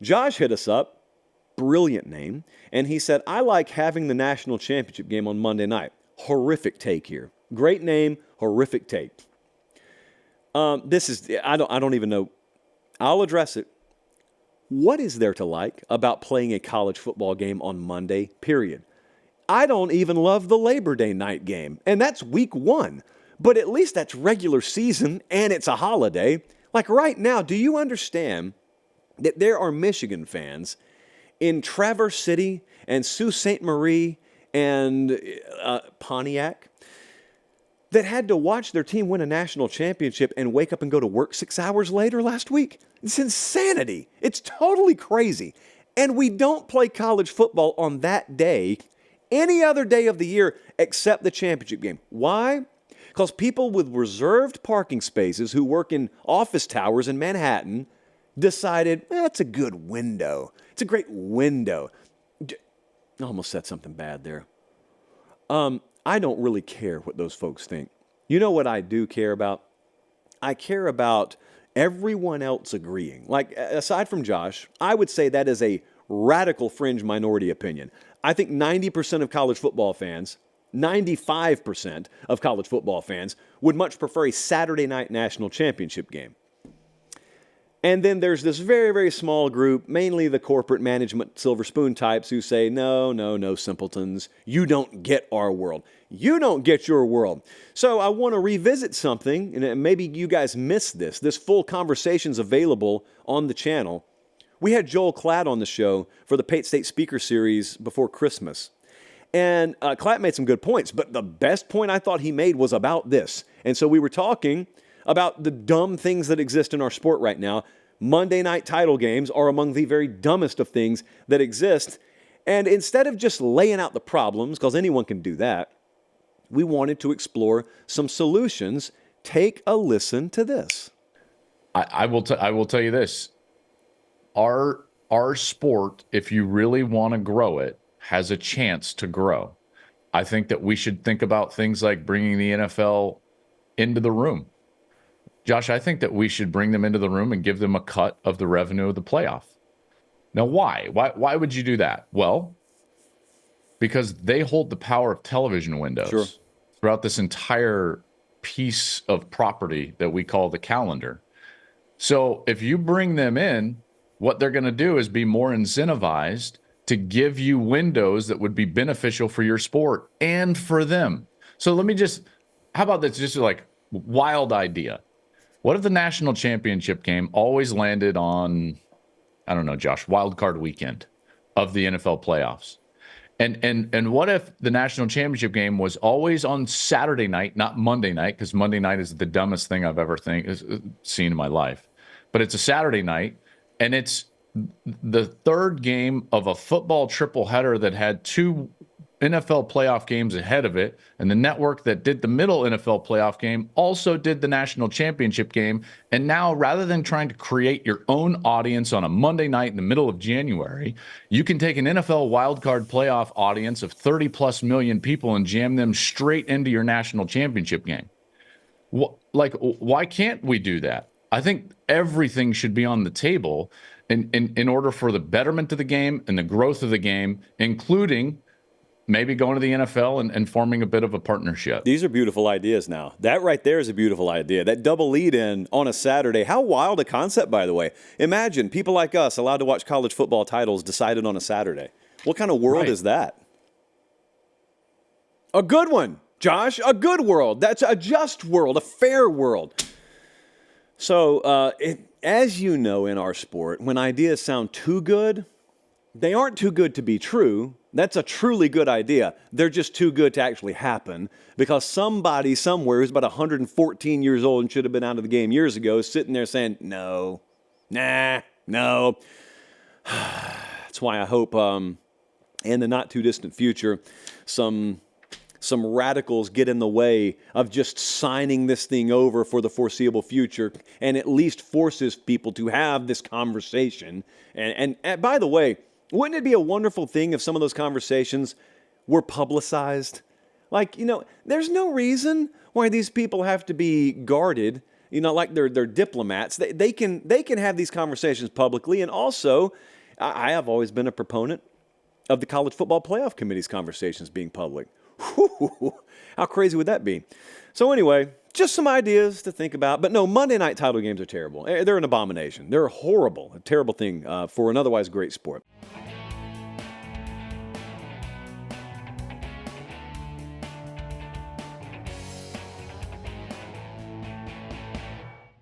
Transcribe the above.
Josh hit us up, brilliant name, and he said, I like having the national championship game on Monday night. Horrific take here. Great name, horrific take. I don't even know. I'll address it. What is there to like about playing a college football game on Monday, period? I don't even love the Labor Day night game, and that's week 1. But at least that's regular season, and it's a holiday. Like right now, do you understand that there are Michigan fans in Traverse City and Sault Ste. Marie and Pontiac that had to watch their team win a national championship and wake up and go to work 6 hours later last week? It's insanity. It's totally crazy. And we don't play college football on that day, any other day of the year except the championship game. Why? Because people with reserved parking spaces who work in office towers in Manhattan decided, that's a good window. It's a great window. I almost said something bad there. I don't really care what those folks think. You know what I do care about? I care about everyone else agreeing. Like, aside from Josh, I would say that is a radical fringe minority opinion. I think 90% of college football fans, 95% of college football fans would much prefer a Saturday night national championship game. And then there's this very, very small group, mainly the corporate management silver spoon types, who say, no, simpletons. You don't get our world. You don't get your world. So I want to revisit something, and maybe you guys missed this. This full conversation's available on the channel. We had Joel Klatt on the show for the Pate State Speaker Series before Christmas. And Klatt made some good points, but the best point I thought he made was about this. And so we were talking about the dumb things that exist in our sport right now. Monday night title games are among the very dumbest of things that exist. And instead of just laying out the problems, because anyone can do that, we wanted to explore some solutions. Take a listen to this. I will tell you this. Our sport, if you really want to grow it, has a chance to grow. I think that we should think about things like bringing the NFL into the room. Josh, I think that we should bring them into the room and give them a cut of the revenue of the playoff. Now, why? Why would you do that? Well, because they hold the power of television windows throughout this entire piece of property that we call the calendar. So if you bring them in, what they're going to do is be more incentivized to give you windows that would be beneficial for your sport and for them. So how about this? Just like wild idea. What if the national championship game always landed on, I don't know, Josh, wild card weekend of the NFL playoffs? And what if the national championship game was always on Saturday night, not Monday night, because Monday night is the dumbest thing I've ever seen in my life. But it's a Saturday night, and it's the third game of a football triple-header that had 2 NFL playoff games ahead of it, and the network that did the middle NFL playoff game also did the national championship game. And now, rather than trying to create your own audience on a Monday night in the middle of January, you can take an NFL wildcard playoff audience of 30+ million people and jam them straight into your national championship game. Why can't we do that? I think everything should be on the table in order for the betterment of the game and the growth of the game, including maybe going to the NFL and forming a bit of a partnership. These are beautiful ideas now. That right there is a beautiful idea. That double lead-in on a Saturday. How wild a concept, by the way. Imagine people like us allowed to watch college football titles decided on a Saturday. What kind of world is that? A good one, Josh. A good world. That's a just world, a fair world. So, as you know in our sport, when ideas sound too good, they aren't too good to be true. That's a truly good idea. They're just too good to actually happen because somebody somewhere who's about 114 years old and should have been out of the game years ago is sitting there saying, no. That's why I hope in the not too distant future, some radicals get in the way of just signing this thing over for the foreseeable future and at least forces people to have this conversation. And by the way, wouldn't it be a wonderful thing if some of those conversations were publicized? Like, there's no reason why these people have to be guarded like they're diplomats. They can have these conversations publicly. And also, I have always been a proponent of the College Football Playoff Committee's conversations being public. Whew, how crazy would that be? So anyway, just some ideas to think about. But no, Monday night title games are terrible. They're an abomination. They're horrible, a terrible thing for an otherwise great sport.